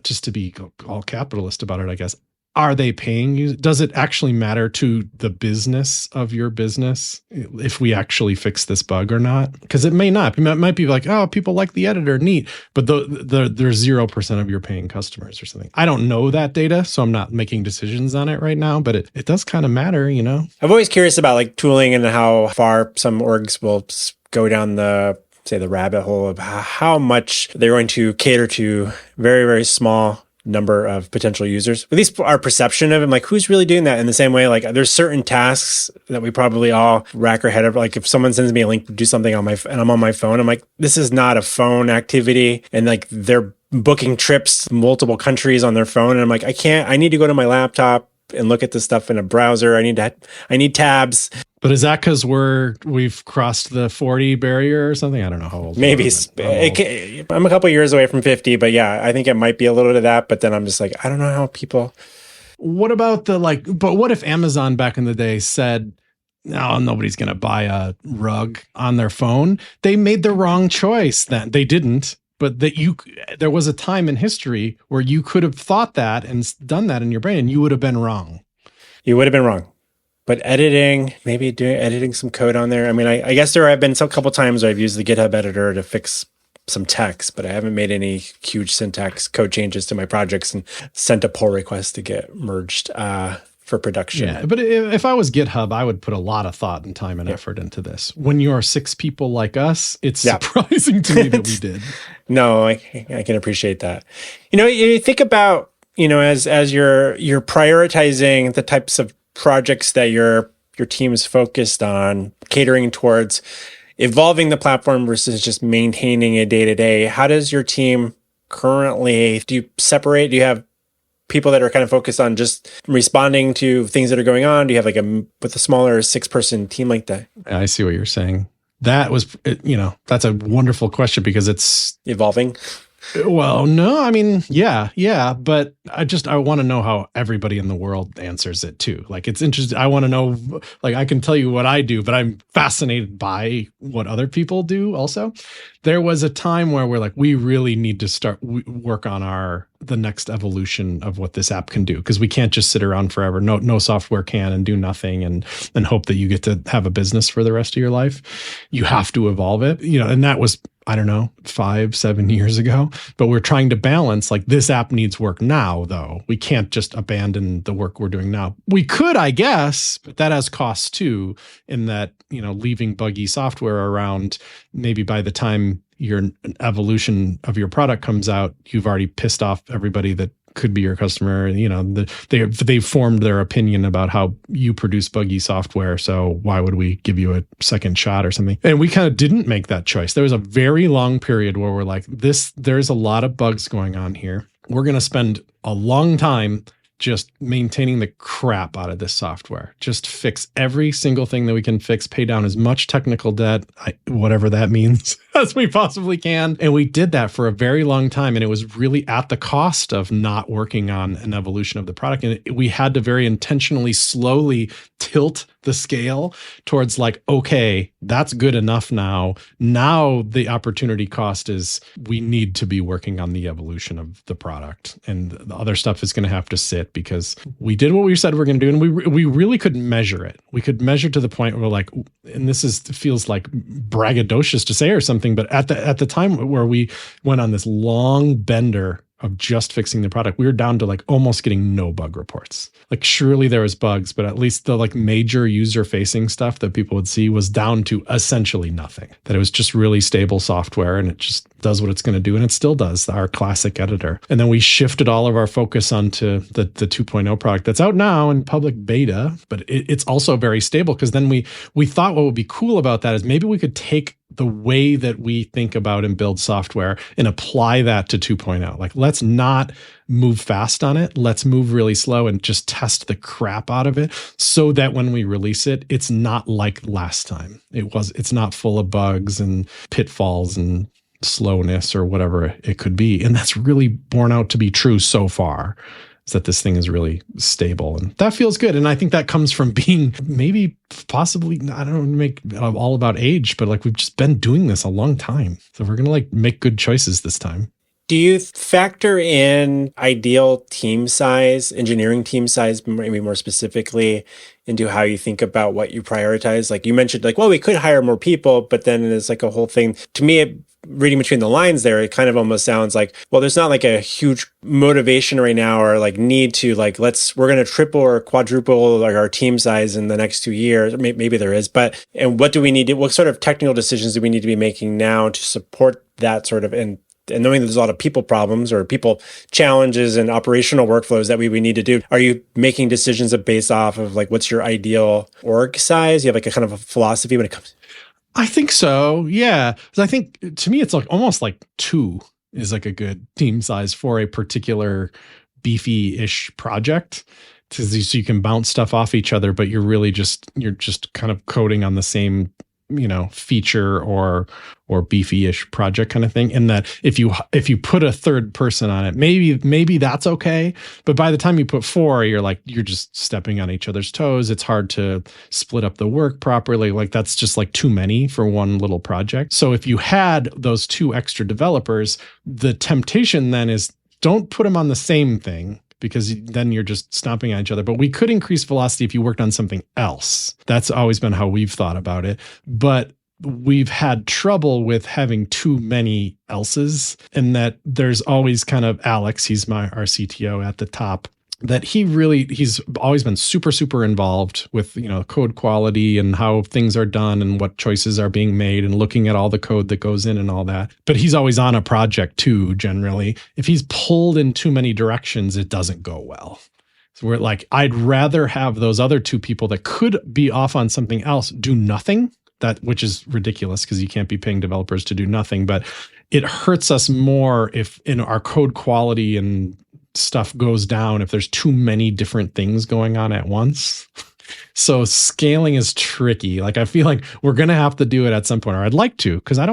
just to be all capitalist about it, I guess, Are they paying you? Does it actually matter to the business of your business if we actually fix this bug or not? Because it may not. It might be like, oh, people like the editor, neat. But there's 0% of your paying customers or something. I don't know that data, so I'm not making decisions on it right now. But it does kind of matter, you know? I'm always curious about like tooling and how far some orgs will go down the rabbit hole of how much they're going to cater to very, very small number of potential users. At least our perception of it, like who's really doing that? In the same way, like there's certain tasks that we probably all rack our head over. Like if someone sends me a link to do something and I'm on my phone, I'm like, this is not a phone activity. And like they're booking trips, multiple countries on their phone. And I'm like, I need to go to my laptop and look at this stuff in a browser. I need tabs. But is that because we've crossed the 40 barrier or something? I don't know how old. Maybe I'm a couple of years away from 50, but yeah, I think it might be a little bit of that. But then I'm just like, I don't know how people. What about but what if Amazon back in the day said, no, nobody's going to buy a rug on their phone? They made the wrong choice then. They didn't. But there was a time in history where you could have thought that and done that in your brain, and you would have been wrong. You would have been wrong. But editing some code on there. I mean, I guess there have been a couple times where I've used the GitHub editor to fix some text, but I haven't made any huge syntax code changes to my projects and sent a pull request to get merged for production. Yeah, but if I was GitHub, I would put a lot of thought and time and effort into this. When you are 6 people like us, it's surprising to me that we did. No, I can appreciate that. You think about, as you're prioritizing the types of projects that your team is focused on, catering towards evolving the platform versus just maintaining it day to day. How does your team currently, do you separate? Do you have people that are kind of focused on just responding to things that are going on? Do you have with a smaller 6-person team like that? I see what you're saying. That was, that's a wonderful question because it's evolving. Well, no, I mean, yeah, but I want to know how everybody in the world answers it too. Like, it's interesting. I want to know, like, I can tell you what I do, but I'm fascinated by what other people do also. There was a time where we're like, we really need to start work on the next evolution of what this app can do, because we can't just sit around forever. No software can and do nothing and hope that you get to have a business for the rest of your life. You have to evolve it, and that was, I don't know, 5-7 years ago, but we're trying to balance, like, this app needs work now, though. We can't just abandon the work we're doing now. We could, I guess, but that has costs too, in that, leaving buggy software around, maybe by the time your evolution of your product comes out, you've already pissed off everybody that could be your customer. They've formed their opinion about how you produce buggy software. So why would we give you a second shot or something? And we kind of didn't make that choice. There was a very long period where we're like, there's a lot of bugs going on here. We're going to spend a long time just maintaining the crap out of this software. Just fix every single thing that we can fix, pay down as much technical debt, whatever that means, as we possibly can. And we did that for a very long time. And it was really at the cost of not working on an evolution of the product. And we had to very intentionally, slowly tilt the scale towards like, okay, that's good enough now. Now the opportunity cost is we need to be working on the evolution of the product. And the other stuff is going to have to sit because we did what we said we're going to do. And we really couldn't measure it. We could measure to the point where, like, and this feels like braggadocious to say or something, but at the time where we went on this long bender of just fixing the product, we were down to like almost getting no bug reports. Like, surely there was bugs, but at least the like major user facing stuff that people would see was down to essentially nothing. That it was just really stable software and it just does what it's going to do. And it still does, our classic editor. And then we shifted all of our focus onto the 2.0 product that's out now in public beta, but it's also very stable, because then we thought what would be cool about that is maybe we could take the way that we think about and build software and apply that to 2.0. Like, let's not move fast on it. Let's move really slow and just test the crap out of it so that when we release it, it's not like last time. It's not full of bugs and pitfalls and slowness or whatever it could be. And that's really borne out to be true so far, is that this thing is really stable. And that feels good. And I think that comes from being possibly, I don't know, make all about age, but like, we've just been doing this a long time. So we're going to like make good choices this time. Do you factor in ideal team size, engineering team size, maybe more specifically, into how you think about what you prioritize? Like you mentioned, like, well, we could hire more people, but then there's like a whole thing. To me, reading between the lines there, it kind of almost sounds like, well, there's not like a huge motivation right now or like need to like, we're going to triple or quadruple like our team size in the next 2 years. Maybe there is, and what sort of technical decisions do we need to be making now to support that sort of, and knowing that there's a lot of people problems or people challenges and operational workflows that we need to do, are you making decisions based off of like, what's your ideal org size? You have like a kind of a philosophy when it comes? I think so. Yeah. Because I think to me, it's like almost like 2 is like a good team size for a particular beefy-ish project. So you can bounce stuff off each other, but you're just kind of coding on the same, feature or beefy-ish project kind of thing. And that if you put a third person on it, maybe that's okay. But by the time you put 4, you're just stepping on each other's toes. It's hard to split up the work properly. Like that's just like too many for one little project. So if you had those 2 extra developers, the temptation then is don't put them on the same thing, because then you're just stomping on each other. But we could increase velocity if you worked on something else. That's always been how we've thought about it. But we've had trouble with having too many else's, and that there's always kind of Alex, he's our CTO at the top, that he's always been super, super involved with, code quality and how things are done and what choices are being made and looking at all the code that goes in and all that. But he's always on a project too, generally. If he's pulled in too many directions, it doesn't go well. So we're like, I'd rather have those other 2 people that could be off on something else do nothing, which is ridiculous because you can't be paying developers to do nothing. But it hurts us more if in our code quality and stuff goes down if there's too many different things going on at once. So scaling is tricky. Like I feel like we're going to have to do it at some point, or I'd like to, because I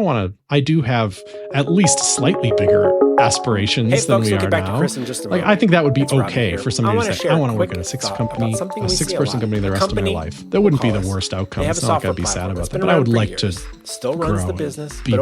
do have at least slightly bigger aspirations than we are now. Like I think that would be okay for somebody to say, I want to work at a 6-person company the rest of my life. That wouldn't be the worst outcome. It's not like I'd be sad about that, but I would like to grow, be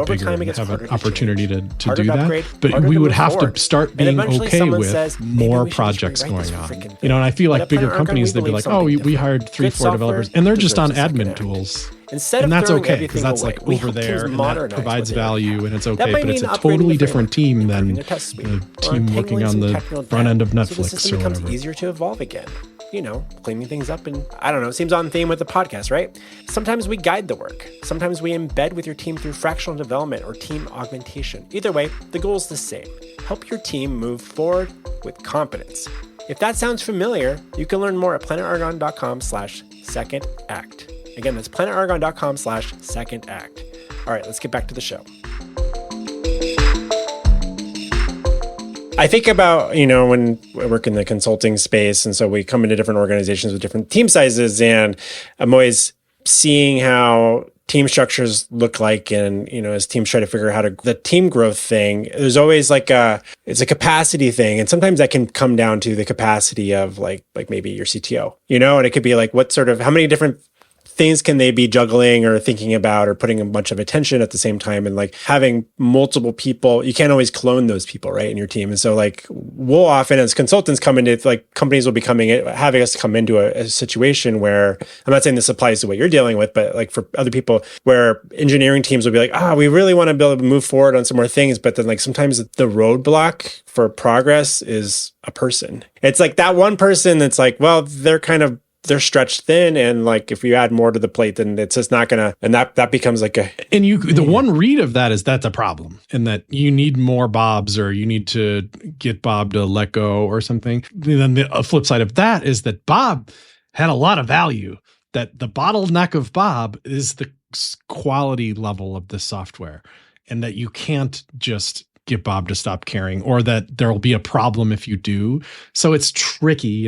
bigger, and have an opportunity to do that. But we would have to start being okay with more projects going on. And I feel like bigger companies, they'd be like, oh, we hired 3-4 developers and they're just on admin tools. And that's okay, because that's like over there and that provides value and it's okay, but it's a totally different team than the team working on the front end of Netflix or whatever. It's easier to evolve again. Cleaning things up, and I don't know, it seems on theme with the podcast, right? Sometimes we guide the work. Sometimes we embed with your team through fractional development or team augmentation. Either way, the goal is the same. Help your team move forward with confidence. If that sounds familiar, you can learn more at planetargon.com/second act. Again, that's planetargon.com/second act. All right, let's get back to the show. I think about, when I work in the consulting space, and so we come into different organizations with different team sizes, and I'm always seeing how team structures look like, and as teams try to figure out the team growth thing, there's always it's a capacity thing, and sometimes that can come down to the capacity of like maybe your CTO, and it could be like how many different things can they be juggling or thinking about or putting a bunch of attention at the same time, and having multiple people, you can't always clone those people, right, in your team. And so we'll often, as consultants, come into companies will be having us come into a situation where, I'm not saying this applies to what you're dealing with, but for other people, where engineering teams will be like, we really want to be able to move forward on some more things, but then sometimes the roadblock for progress is a person. It's that one person that's they're stretched thin, and if you add more to the plate, then it's just not gonna, and that becomes the one read of that is that's a problem, and that you need more Bobs, or you need to get Bob to let go or something. Then the flip side of that is that Bob had a lot of value, that the bottleneck of Bob is the quality level of the software, and that you can't just get Bob to stop caring, or that there will be a problem if you do. So it's tricky,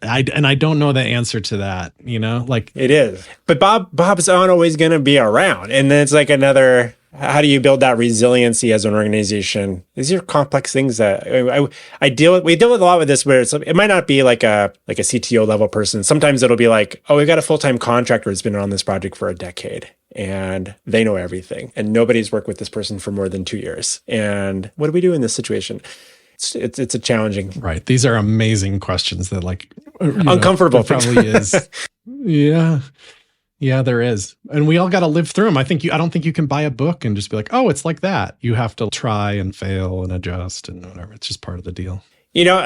I don't know the answer to that, it is. But Bob's not always going to be around. And then it's another, How do you build that resiliency as an organization? These are complex things that we deal with a lot with this, where it might not be like a CTO level person. Sometimes it'll be like, oh, we've got a full-time contractor who's been on this project for a decade and they know everything and nobody's worked with this person for more than 2 years. And what do we do in this situation? It's a challenging. Right. These are amazing questions that uncomfortable. Probably is. Yeah. Yeah, there is. And we all got to live through them. I don't think you can buy a book and just be like, oh, it's like that. You have to try and fail and adjust and whatever. It's just part of the deal.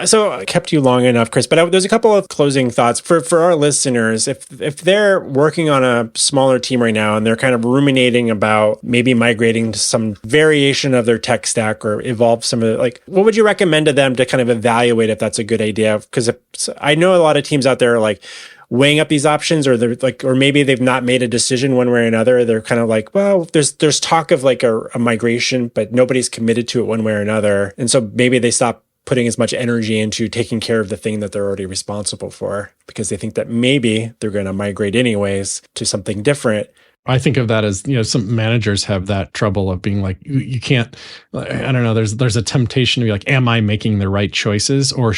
So I kept you long enough, Chris, but there's a couple of closing thoughts for our listeners. If they're working on a smaller team right now and they're kind of ruminating about maybe migrating to some variation of their tech stack or evolve some of it, what would you recommend to them to kind of evaluate if that's a good idea? Because I know a lot of teams out there are weighing up these options, or they're or maybe they've not made a decision one way or another. They're kind of well, there's talk of a migration, but nobody's committed to it one way or another. And so maybe they stop putting as much energy into taking care of the thing that they're already responsible for because they think that maybe they're going to migrate anyways to something different. I think of that as, some managers have that trouble of being like, you can't, I don't know, there's a temptation to be like, am I making the right choices? Or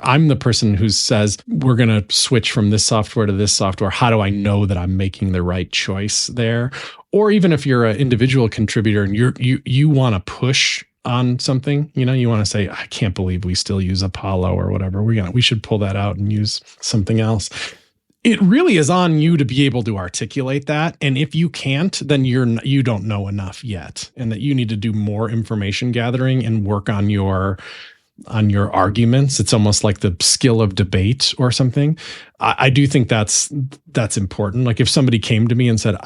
I'm the person who says, we're going to switch from this software to this software. How do I know that I'm making the right choice there? Or even if you're an individual contributor and you want to push on something, you want to say, I can't believe we still use Apollo or whatever. We should pull that out and use something else. It really is on you to be able to articulate that. And if you can't, then you don't know enough yet, and that you need to do more information gathering and work on your arguments. It's almost like the skill of debate or something. I do think that's important. Like if somebody came to me and said,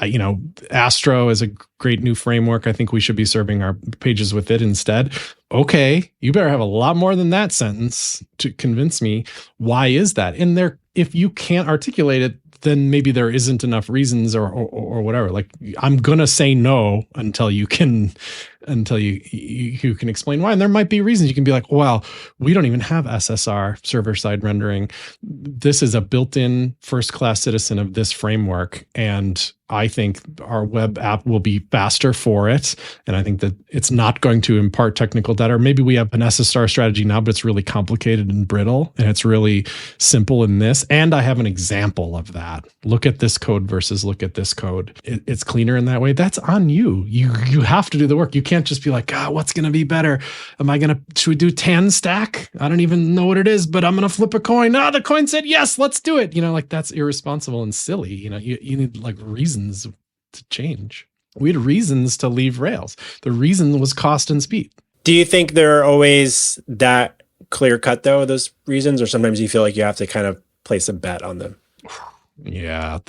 Astro is a great new framework, I think we should be serving our pages with it instead. Okay, you better have a lot more than that sentence to convince me. Why is that? And if you can't articulate it, then maybe there isn't enough reasons or whatever. I'm going to say no until you can explain why. And there might be reasons you can be like, well, we don't even have SSR, server-side rendering. This is a built-in first-class citizen of this framework. And I think our web app will be faster for it. And I think that it's not going to impart technical debt. Or maybe we have an SSR strategy now, but it's really complicated and brittle. And it's really simple in this. And I have an example of that. Look at this code versus look at this code. It's cleaner in that way. That's on you. You have to do the work. You can't just be like, what's going to be better? Should we do tan stack? I don't even know what it is, but I'm going to flip a coin. The coin said, yes, let's do it. That's irresponsible and silly. You need reasons to change. We had reasons to leave Rails. The reason was cost and speed. Do you think they're always that clear cut though, those reasons, or sometimes you feel like you have to kind of place a bet on them? Yeah,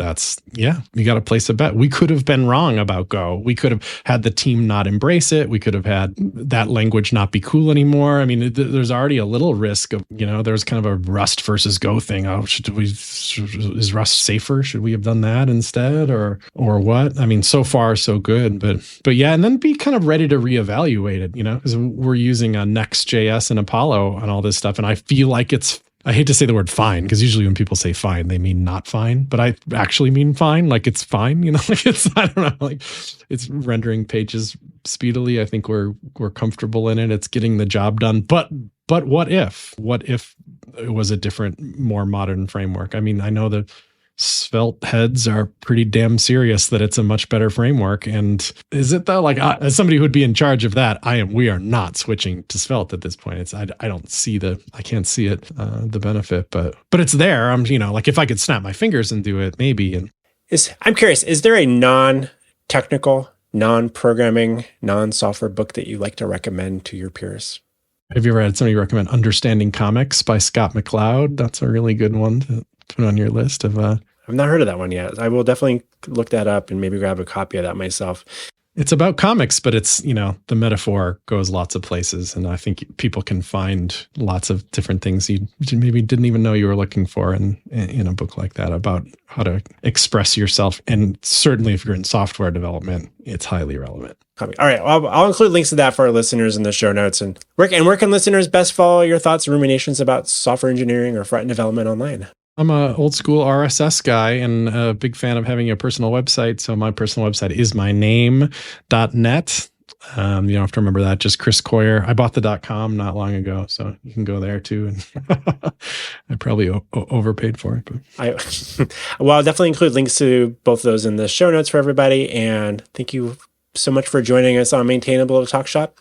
you got to place a bet. We could have been wrong about Go. We could have had the team not embrace it. We could have had that language not be cool anymore. I mean, there's already a little risk of, there's kind of a Rust versus Go thing. Oh, is Rust safer? Should we have done that instead or what? I mean, so far so good, but yeah, and then be kind of ready to reevaluate it, because we're using a Next.js and Apollo and all this stuff. And I feel like I hate to say the word fine, because usually when people say fine, they mean not fine, but I actually mean fine. It's fine, I don't know, it's rendering pages speedily. I think we're comfortable in it. It's getting the job done. But what if it was a different, more modern framework? I mean, I know the Svelte heads are pretty damn serious that it's a much better framework. And is it though? As somebody who would be in charge of that, we are not switching to Svelte at this point. I can't see it, the benefit, but it's there. I'm, if I could snap my fingers and do it, maybe. And I'm curious, is there a non-technical, non-programming, non-software book that you like to recommend to your peers? Have you ever had somebody recommend Understanding Comics by Scott McCloud? That's a really good one to put on your list of I've not heard of that one yet. I will definitely look that up and maybe grab a copy of that myself. It's about comics, but it's, the metaphor goes lots of places. And I think people can find lots of different things you maybe didn't even know you were looking for in a book like that about how to express yourself. And certainly if you're in software development, it's highly relevant. All right. Well, I'll include links to that for our listeners in the show notes. And where can listeners best follow your thoughts and ruminations about software engineering or front-end development online? I'm a old school RSS guy and a big fan of having a personal website. So my personal website is myname.net. You don't have to remember that. Just Chris Coyier. I bought the .com not long ago, so you can go there too. And I probably overpaid for it. But well, I'll definitely include links to both of those in the show notes for everybody. And thank you so much for joining us on Maintainable Talk Shop.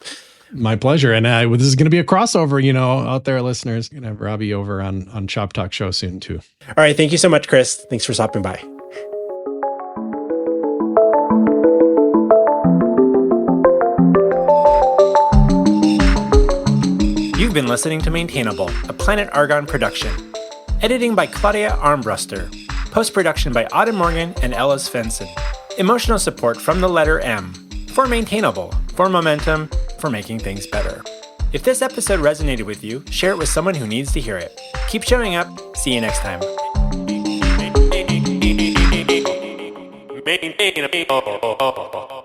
My pleasure. And this is going to be a crossover, out there, listeners. Going to have Robby over on Shop Talk Show soon too. All right. Thank you so much, Chris. Thanks for stopping by. You've been listening to Maintainable, a Planet Argon production. Editing by Claudia Armbruster. Post-production by Autumn Morgan and Ellis Fenson. Emotional support from the letter M. For Maintainable, for momentum, for making things better. If this episode resonated with you, share it with someone who needs to hear it. Keep showing up. See you next time. Maintainable.